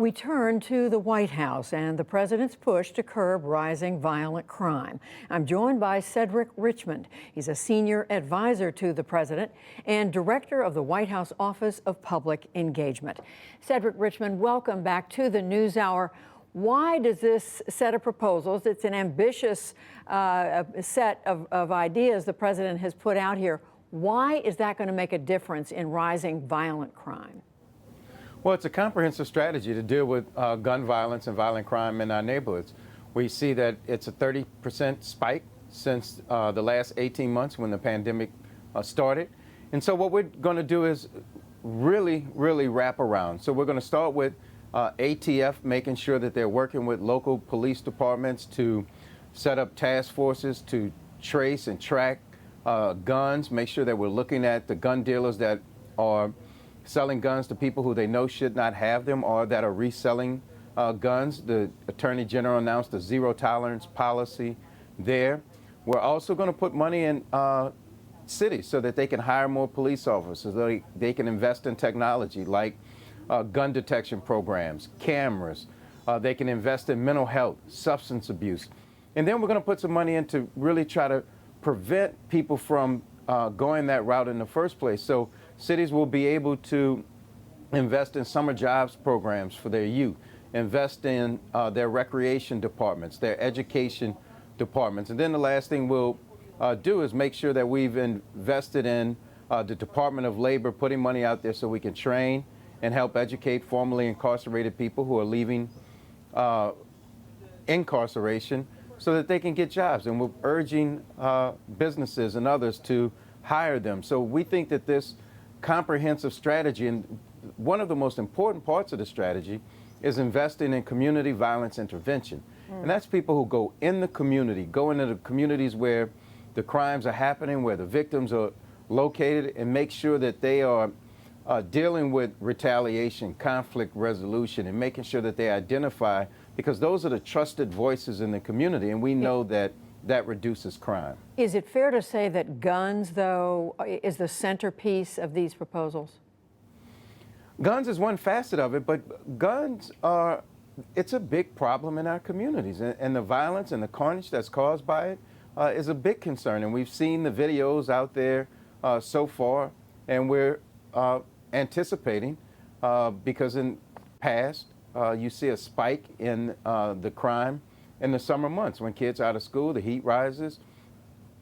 We turn to the White House and the president's push to curb rising violent crime. I'm joined by Cedric Richmond. He's a senior advisor to the president and director of the White House Office of Public Engagement. Cedric Richmond, welcome back to the NewsHour. Why does this set of proposals, it's an ambitious set of ideas the president has put out here, why is that going to make a difference in rising violent crime? Well, it's a comprehensive strategy to deal with gun violence and violent crime in our neighborhoods. We see that it's a 30% spike since the last 18 months when the pandemic started. And so what we're going to do is really wrap around. So we're going to start with ATF, making sure that they're working with local police departments to set up task forces to trace and track guns, make sure that we're looking at the gun dealers that are selling guns to people who they know should not have them or that are reselling guns. The Attorney General announced a zero tolerance policy there. We're also going to put money in cities so that they can hire more police officers, so they can invest in technology like gun detection programs, cameras. They can invest in mental health, substance abuse. And then we're going to put some money in to really try to prevent people from going that route in the first place. So cities will be able to invest in summer jobs programs for their youth, invest in their recreation departments, their education departments. And then the last thing we'll do is make sure that we've invested in the Department of Labor, putting money out there so we can train and help educate formerly incarcerated people who are leaving incarceration so that they can get jobs. And we're urging businesses and others to hire them. So we think that this comprehensive strategy, and one of the most important parts of the strategy is investing in community violence intervention. And that's people who go in the community, go into the communities where the crimes are happening, where the victims are located, and make sure that they are dealing with retaliation, conflict resolution, and making sure that they identify, because those are the trusted voices in the community, and we know that reduces crime. Is it fair to say that guns, though, is the centerpiece of these proposals? Guns is one facet of it, but guns it's a big problem in our communities. And the violence and the carnage that's caused by it is a big concern. And we've seen the videos out there so far, and we're anticipating, because in past, you see a spike in the crime in the summer months when kids are out of school, the heat rises,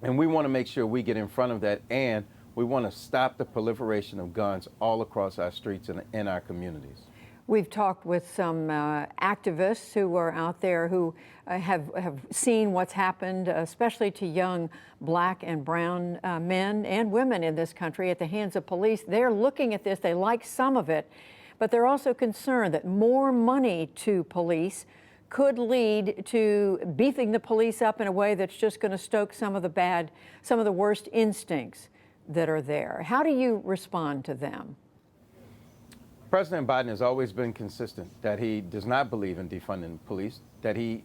and we want to make sure we get in front of that, and we want to stop the proliferation of guns all across our streets and in our communities. We've talked with some activists who are out there who have seen what's happened, especially to young black and brown men and women in this country at the hands of police. They're looking at this, they like some of it, but they're also concerned that more money to police could lead to beefing the police up in a way that's just going to stoke some of the worst instincts that are there. How do you respond to them? President Biden has always been consistent that he does not believe in defunding police, that he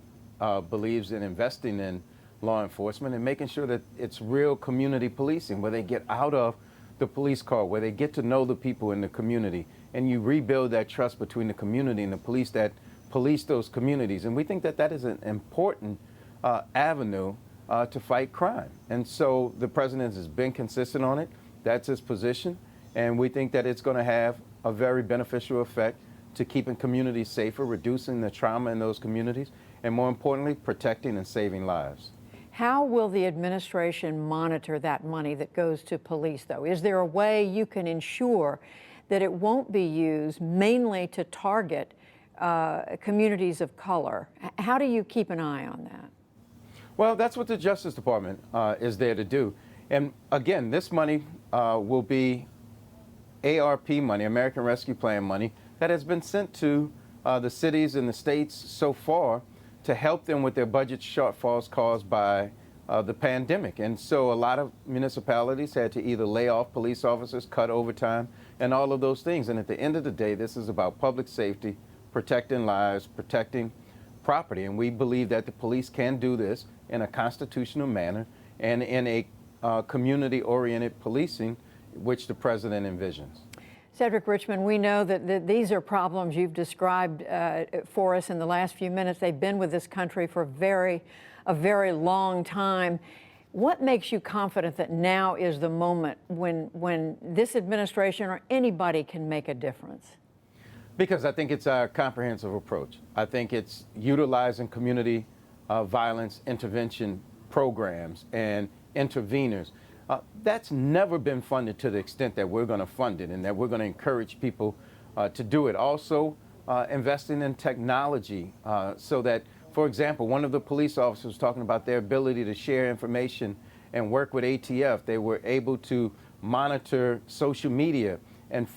believes in investing in law enforcement and making sure that it's real community policing, where they get out of the police car, where they get to know the people in the community, and you rebuild that trust between the community and the police that police those communities. And we think that that is an important avenue to fight crime. And so the president has been consistent on it. That's his position. And we think that it's going to have a very beneficial effect to keeping communities safer, reducing the trauma in those communities, and more importantly, protecting and saving lives. How will the administration monitor that money that goes to police, though? Is there a way you can ensure that it won't be used mainly to target communities of color? How do you keep an eye on that? Well, that's what the Justice Department is there to do. And again, this money will be ARP money, American Rescue Plan money, that has been sent to the cities and the states so far to help them with their budget shortfalls caused by the pandemic. And so a lot of municipalities had to either lay off police officers, cut overtime, and all of those things. And at the end of the day, this is about public safety, protecting lives, protecting property. And we believe that the police can do this in a constitutional manner and in a community-oriented policing, which the president envisions. Cedric Richmond, we know that these are problems you've described for us in the last few minutes. They've been with this country for a very long time. What makes you confident that now is the moment when this administration or anybody can make a difference? Because I think it's a comprehensive approach. I think it's utilizing community violence intervention programs and interveners. That's never been funded to the extent that we're going to fund it, and that we're going to encourage people to do it. Also, investing in technology so that, for example, one of the police officers was talking about their ability to share information and work with ATF. They were able to monitor social media, and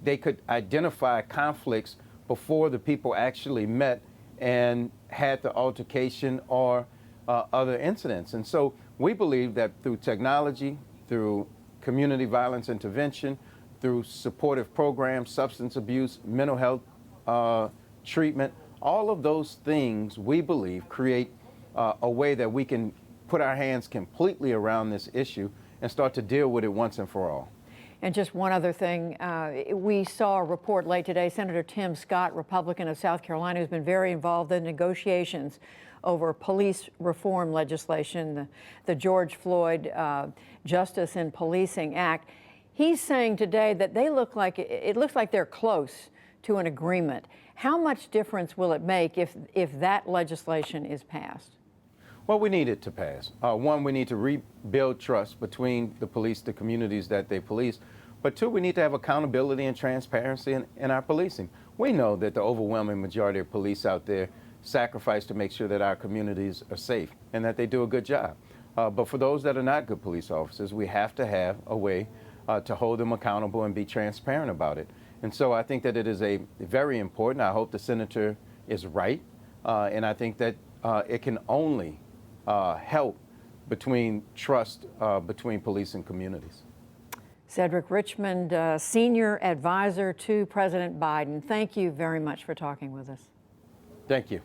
they could identify conflicts before the people actually met and had the altercation or other incidents. And so we believe that through technology, through community violence intervention, through supportive programs, substance abuse, mental health treatment, all of those things, we believe, create a way that we can put our hands completely around this issue and start to deal with it once and for all. And just one other thing, we saw a report late today. Senator Tim Scott, Republican of South Carolina, who's been very involved in negotiations over police reform legislation, the George Floyd Justice in Policing Act. He's saying today that it looks like they're close to an agreement. How much difference will it make if that legislation is passed? Well, we need it to pass. One, we need to rebuild trust between the police, the communities that they police. But two, we need to have accountability and transparency in our policing. We know that the overwhelming majority of police out there sacrifice to make sure that our communities are safe and that they do a good job. But for those that are not good police officers, we have to have a way to hold them accountable and be transparent about it. And so I think that it is a very important. I hope the senator is right. And I think that it can only help between trust between police and communities. Cedric Richmond, Senior Advisor to President Biden, thank you very much for talking with us. Thank you.